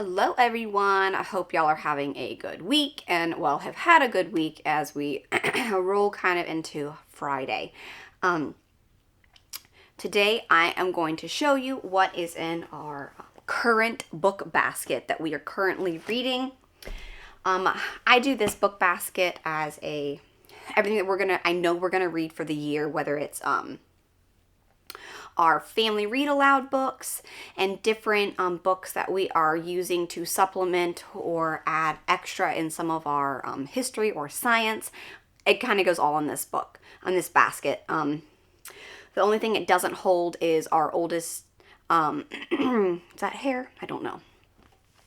Hello everyone, I hope y'all are having a good week and have had a good week as we roll kind of into Friday. Today I am going to show you what is in our current book basket that we are currently reading. I do this book basket as everything that I know we're gonna read for the year, whether it's our family read aloud books and different books that we are using to supplement or add extra in some of our history or science. It kind of goes all on this basket. The only thing it doesn't hold is our oldest, is that hair? I don't know.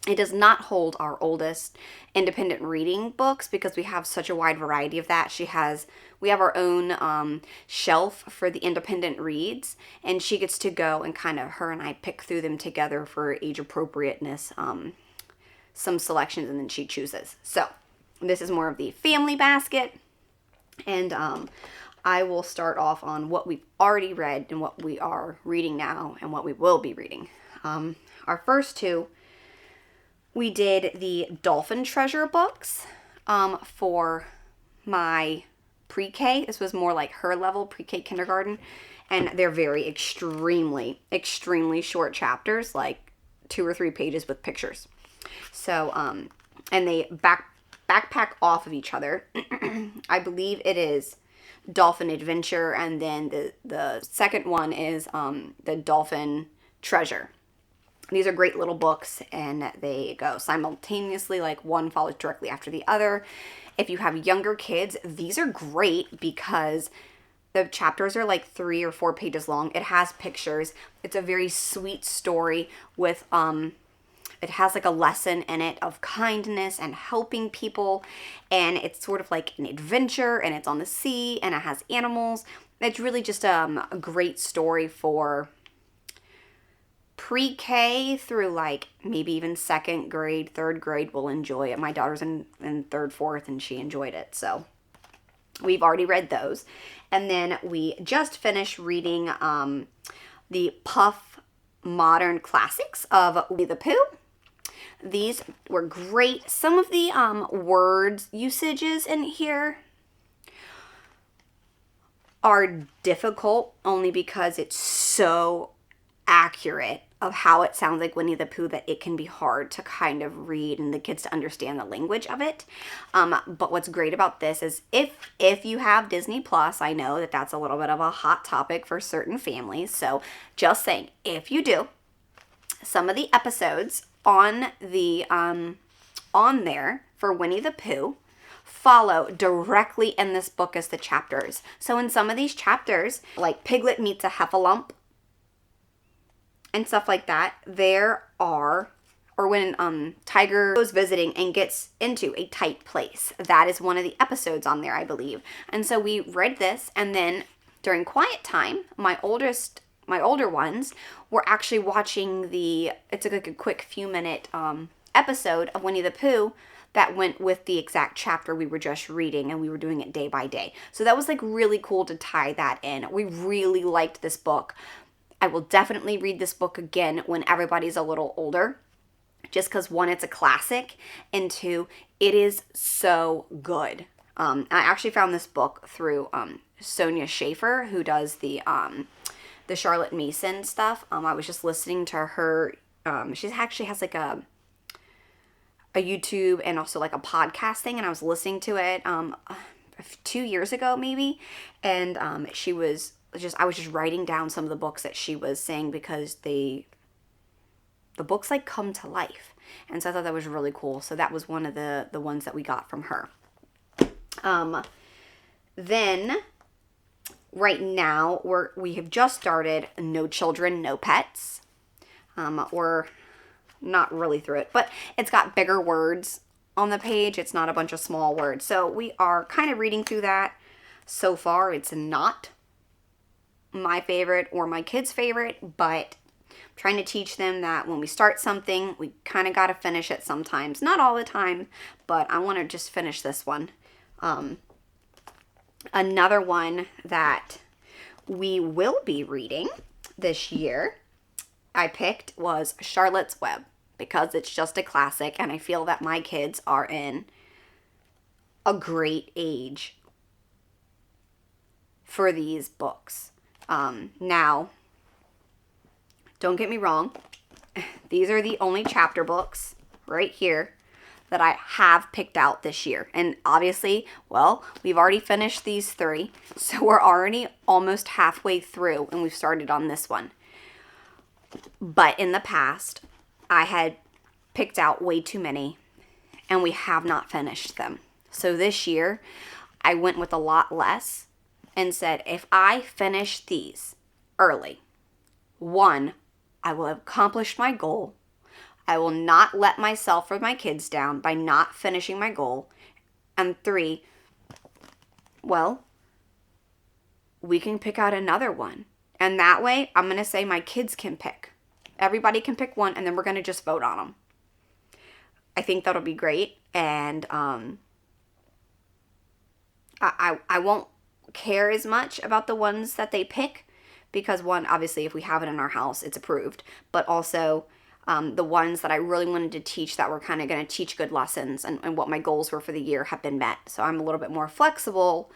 It does not hold our oldest independent reading books because we have such a wide variety of that. We have our own shelf for the independent reads, and she gets to go and her and I pick through them together for age appropriateness, some selections, and then she chooses. So this is more of the family basket, and I will start off on what we've already read and what we are reading now and what we will be reading. Our first two, we did the Dolphin Treasure books for my pre-K. This was more like her level, pre-K kindergarten. And they're extremely short chapters, like 2 or 3 pages with pictures. So, and they backpack off of each other. I believe it is Dolphin Adventure, and then the second one is the Dolphin Treasure. These are great little books, and they go simultaneously, like one follows directly after the other. If you have younger kids, these are great because the chapters are like 3 or 4 pages long. It has pictures. It's a very sweet story with, it has like a lesson in it of kindness and helping people, and it's sort of like an adventure, and it's on the sea, and it has animals. It's really just a great story for pre-K through like maybe even 2nd grade, 3rd grade will enjoy it. My daughter's in 3rd, 4th, and she enjoyed it. So we've already read those. And then we just finished reading the Puff Modern Classics of Winnie the Pooh. These were great. Some of the words usages in here are difficult only because it's so accurate of how it sounds like Winnie the Pooh that it can be hard to kind of read and the kids to understand the language of it. But what's great about this is if you have Disney Plus, I know that that's a little bit of a hot topic for certain families. So just saying, if you do, some of the episodes on there for Winnie the Pooh follow directly in this book as the chapters. So in some of these chapters, like Piglet meets a heffalump, and stuff like that, or when Tiger goes visiting and gets into a tight place. That is one of the episodes on there, I believe. And so we read this, and then during quiet time, my older ones were actually watching it took like a quick few minute episode of Winnie the Pooh that went with the exact chapter we were just reading, and we were doing it day by day. So that was like really cool to tie that in. We really liked this book. I will definitely read this book again when everybody's a little older, just because 1, it's a classic, and 2, it is so good. I actually found this book through Sonia Schaefer, who does the Charlotte Mason stuff. I was just listening to her. She actually has like a YouTube and also like a podcast thing, and I was listening to it 2 years ago maybe, and I was just writing down some of the books that she was saying because the books like come to life. And so I thought that was really cool. So that was one of the ones that we got from her. Then right now we have just started No Children, No Pets. We're not really through it, but it's got bigger words on the page. It's not a bunch of small words. So we are kind of reading through that. So far, it's not my favorite or my kids' favorite, but I'm trying to teach them that when we start something, we kind of got to finish it sometimes. Not all the time, but I want to just finish this one. Another one that we will be reading this year, I picked, was Charlotte's Web. because it's just a classic, and I feel that my kids are in a great age for these books. Now, don't get me wrong, these are the only chapter books right here that I have picked out this year. And obviously, well, we've already finished these 3, so we're already almost halfway through, and we've started on this one. But in the past, I had picked out way too many, and we have not finished them. So this year, I went with a lot less and said, if I finish these early, 1, I will have accomplished my goal. I will not let myself or my kids down by not finishing my goal. And 3, well, we can pick out another one. And that way, I'm going to say my kids can pick. Everybody can pick one, and then we're going to just vote on them. I think that'll be great. And I won't care as much about the ones that they pick, because 1, obviously, if we have it in our house, it's approved. But also, the ones that I really wanted to teach that were kind of going to teach good lessons and what my goals were for the year have been met. So I'm a little bit more flexible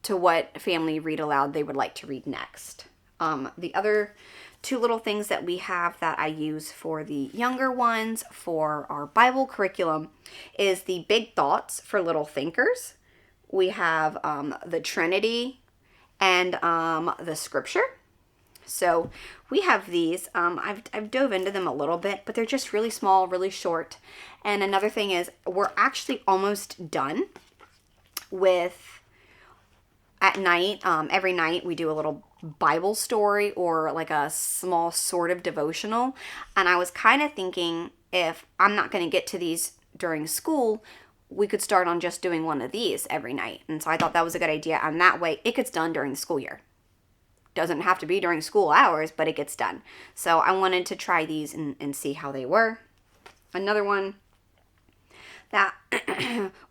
to what family read aloud they would like to read next. The other 2 little things that we have that I use for the younger ones for our Bible curriculum is the Big Thoughts for Little Thinkers. We have the Trinity and the Scripture. So we have these. I've dove into them a little bit, but they're just really small, really short. And another thing is we're actually almost done with, at night, every night we do a little Bible story or like a small sort of devotional. And I was kind of thinking, if I'm not going to get to these during school, we could start on just doing one of these every night. And so I thought that was a good idea. And that way it gets done during the school year. Doesn't have to be during school hours, but it gets done. So I wanted to try these and see how they were. Another one that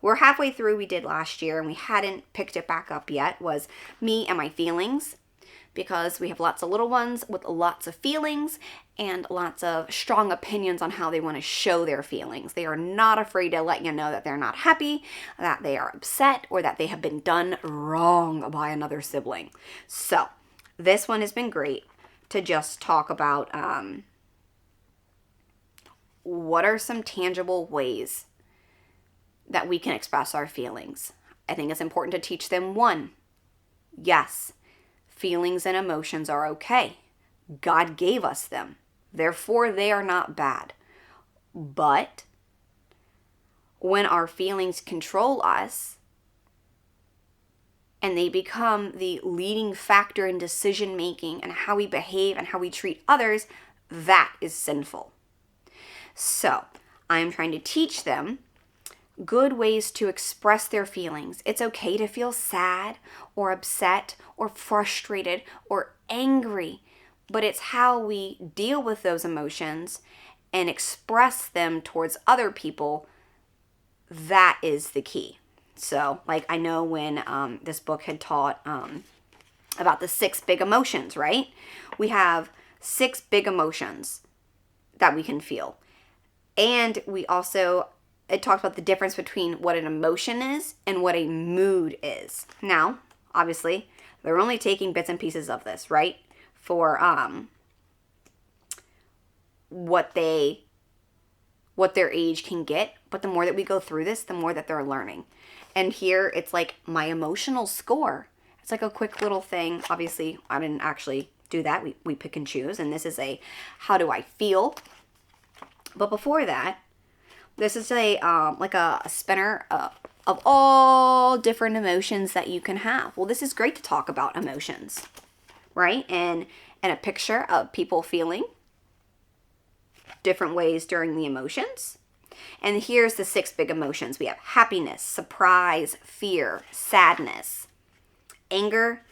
we're halfway through, we did last year, and we hadn't picked it back up yet, was Me and My Feelings, because we have lots of little ones with lots of feelings and lots of strong opinions on how they want to show their feelings. They are not afraid to let you know that they're not happy, that they are upset, or that they have been done wrong by another sibling. So this one has been great to just talk about what are some tangible ways that we can express our feelings. I think it's important to teach them, 1, yes, feelings and emotions are okay. God gave us them. Therefore, they are not bad. But when our feelings control us and they become the leading factor in decision making and how we behave and how we treat others, that is sinful. So I am trying to teach them good ways to express their feelings. It's okay to feel sad or upset or frustrated or angry, but it's how we deal with those emotions and express them towards other people that is the key. So, like, I know when this book had taught about the 6 big emotions, right? We have 6 big emotions that we can feel. And we also, it talks about the difference between what an emotion is and what a mood is. Now, obviously, they're only taking bits and pieces of this, right? For what their age can get. But the more that we go through this, the more that they're learning. And here, it's like my emotional score. It's like a quick little thing. Obviously, I didn't actually do that. We pick and choose. And this is a how do I feel? But before that, this is a like a spinner of all different emotions that you can have. Well, this is great to talk about emotions, right? And a picture of people feeling different ways during the emotions. And here's the 6 big emotions. We have happiness, surprise, fear, sadness, anger,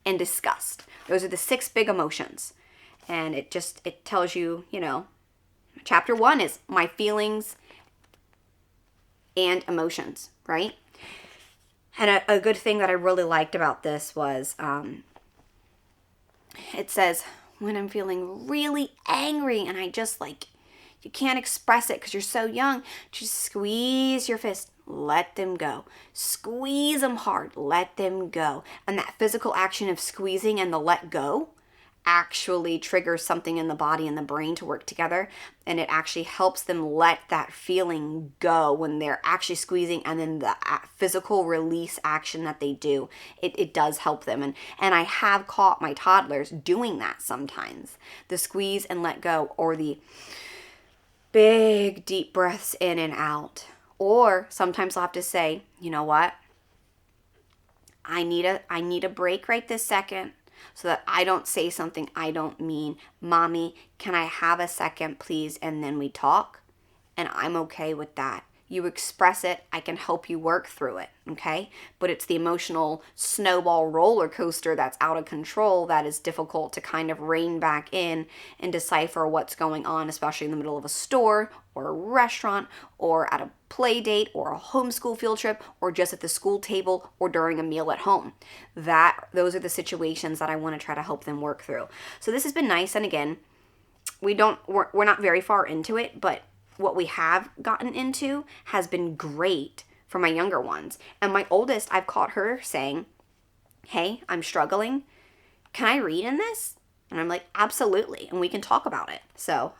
and disgust. Those are the 6 big emotions. And it tells you, chapter 1 is my feelings and emotions, right? And a good thing that I really liked about this was it says, when I'm feeling really angry and I just You can't express it because you're so young. Just squeeze your fist. Let them go. Squeeze them hard. Let them go. And that physical action of squeezing and the let go actually triggers something in the body and the brain to work together, and it actually helps them let that feeling go when they're actually squeezing, and then the physical release action that they do, it does help them. And I have caught my toddlers doing that sometimes, the squeeze and let go, or the big deep breaths in and out. Or sometimes I'll have to say, you know what, I need a break right this second, so that I don't say something I don't mean. Mommy, can I have a second, please? And then we talk. And I'm okay with that. You express it. I can help you work through it. Okay? But it's the emotional snowball roller coaster that's out of control that is difficult to kind of rein back in and decipher what's going on, especially in the middle of a store or a restaurant or at a play date or a homeschool field trip or just at the school table or during a meal at home. Those are the situations that I want to try to help them work through. So this has been nice. And again, we're not very far into it, but what we have gotten into has been great for my younger ones. And my oldest, I've caught her saying, hey, I'm struggling. Can I read in this? And I'm like, absolutely. And we can talk about it. So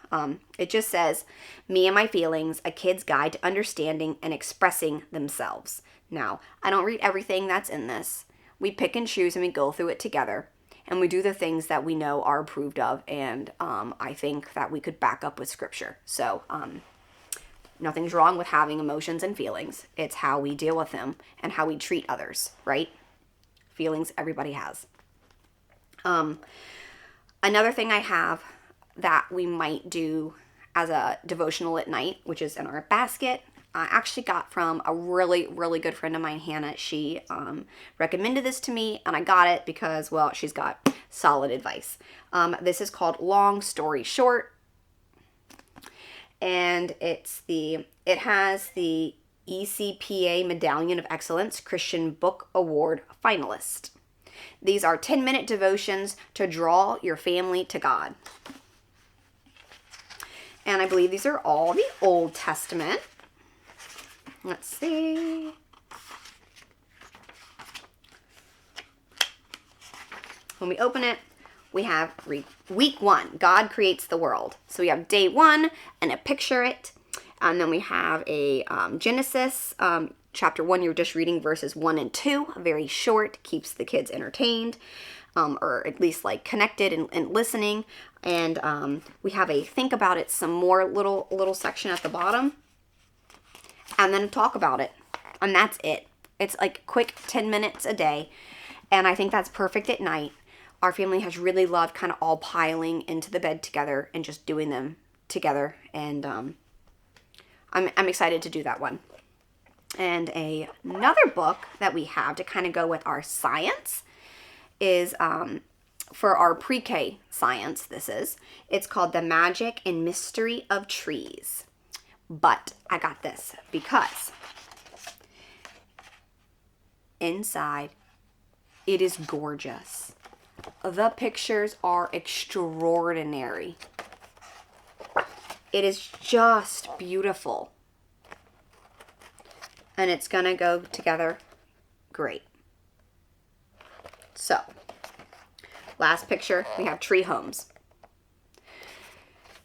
it just says, Me and My Feelings, A Kid's Guide to Understanding and Expressing Themselves. Now, I don't read everything that's in this. We pick and choose and we go through it together. And we do the things that we know are approved of. And I think that we could back up with scripture. So nothing's wrong with having emotions and feelings. It's how we deal with them and how we treat others, right? Feelings everybody has. Another thing I have that we might do as a devotional at night, which is in our basket, I actually got from a really, really good friend of mine, Hannah. She recommended this to me, and I got it because, well, she's got solid advice. This is called Long Story Short, and it has the ECPA Medallion of Excellence Christian Book Award finalist. These are 10-minute devotions to draw your family to God. And I believe these are all the Old Testament. Let's see. When we open it, we have week 1, God creates the world. So we have day 1 and a picture it. And then we have a Genesis, chapter 1, you're just reading verses 1 and 2, very short, keeps the kids entertained, or at least like connected and listening. And we have a think about it some more little section at the bottom, and then talk about it. And that's it. It's like quick 10 minutes a day. And I think that's perfect at night. Our family has really loved kind of all piling into the bed together and just doing them together. And I'm excited to do that one. And another book that we have to kind of go with our science is for our pre-K science. It's called The Magic and Mystery of Trees. But I got this because inside it is gorgeous. The pictures are extraordinary. It is just beautiful. And it's going to go together great. So, last picture, we have tree homes.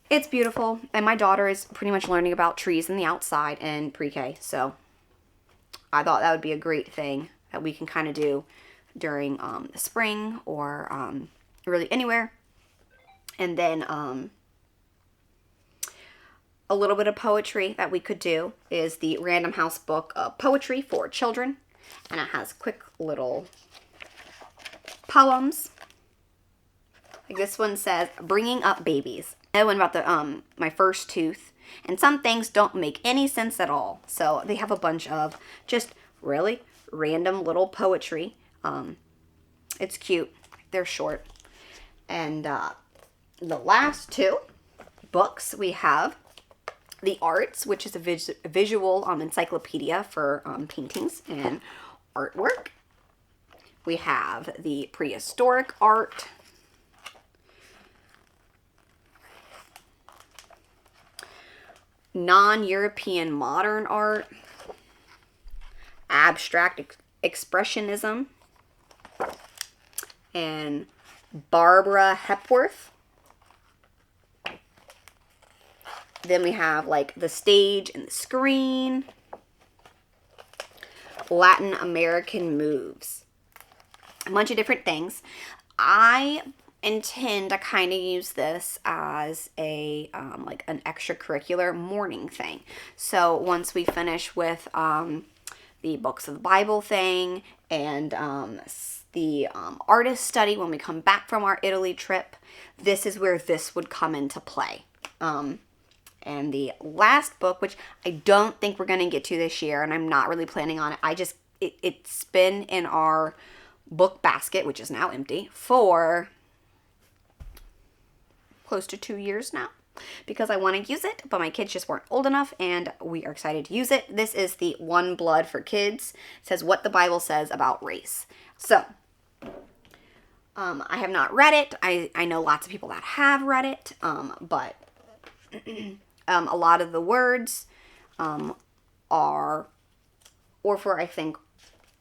It's beautiful, and my daughter is pretty much learning about trees in the outside in pre-K, so I thought that would be a great thing that we can kind of do during the spring or really anywhere. And then a little bit of poetry that we could do is the Random House book of poetry for children, and it has quick little poems. Like this one says, Bringing Up Babies. Another one about the my first tooth. And some things don't make any sense at all. So they have a bunch of just really random little poetry. It's cute. They're short. And the last two books we have The Arts, which is a visual encyclopedia for paintings and artwork. We have the Prehistoric Art. non-European modern art, abstract expressionism, and Barbara Hepworth. Then we have like the stage and the screen, Latin American moves, a bunch of different things. I intend to kind of use this as a like an extracurricular morning thing. So once we finish with the books of the Bible thing and the artist study, when we come back from our Italy trip, this is where this would come into play. And the last book, which I don't think we're going to get to this year, and I'm not really planning on it. It's been in our book basket, which is now empty, for close to 2 years now, because I want to use it, but my kids just weren't old enough, and we are excited to use it. This is the One Blood for Kids. It says what the Bible says about race. So, I have not read it. I know lots of people that have read it, but a lot of the words are, or for, I think,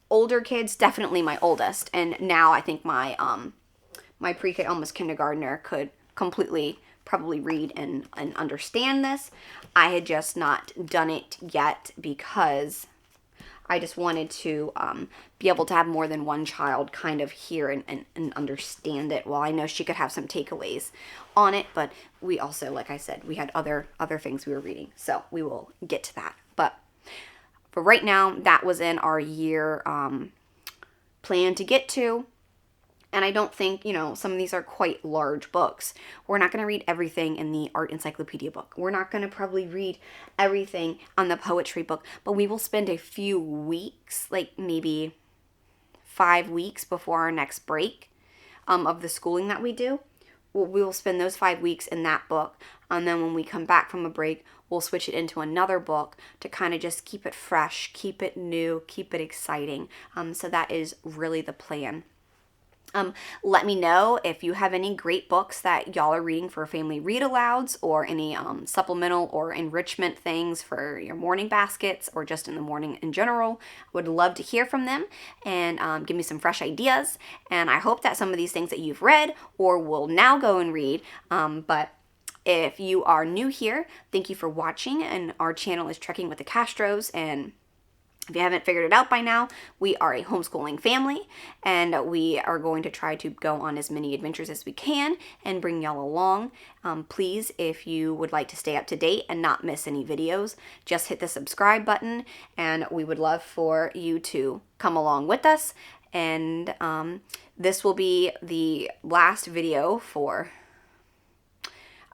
older kids, definitely my oldest, and now I think my my pre-K, almost kindergartner, could completely probably read and understand this. I had just not done it yet because I just wanted to be able to have more than one child kind of hear and understand it. Well, I know she could have some takeaways on it, but we also, like I said, we had other things we were reading, so we will get to that. But for right now, that was in our year plan to get to. And I don't think, some of these are quite large books. We're not going to read everything in the art encyclopedia book. We're not going to probably read everything on the poetry book, but we will spend a few weeks, like maybe 5 weeks before our next break of the schooling that we do. We will spend those 5 weeks in that book. And then when we come back from a break, we'll switch it into another book to kind of just keep it fresh, keep it new, keep it exciting. So that is really the plan. Let me know if you have any great books that y'all are reading for family read-alouds, or any supplemental or enrichment things for your morning baskets, or just in the morning in general. Would love to hear from them and give me some fresh ideas. And I hope that some of these things that you've read or will now go and read, but if you are new here, thank you for watching. And our channel is Trekking with the Castros, and if you haven't figured it out by now, we are a homeschooling family, and we are going to try to go on as many adventures as we can and bring y'all along. Please, if you would like to stay up to date and not miss any videos, just hit the subscribe button, and we would love for you to come along with us. And this will be the last video for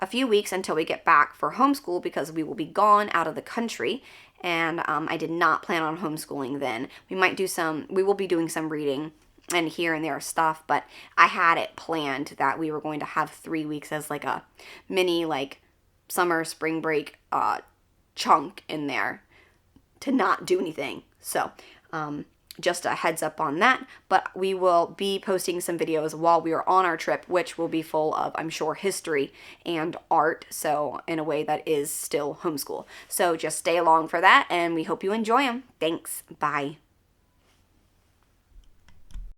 a few weeks until we get back for homeschool, because we will be gone out of the country. And I did not plan on homeschooling then. We will be doing some reading and here and there stuff, but I had it planned that we were going to have 3 weeks as like a mini summer spring break chunk in there to not do anything. So just a heads up on that, but we will be posting some videos while we are on our trip, which will be full of, I'm sure, history and art, so in a way that is still homeschool. So just stay along for that, and we hope you enjoy them. Thanks. Bye.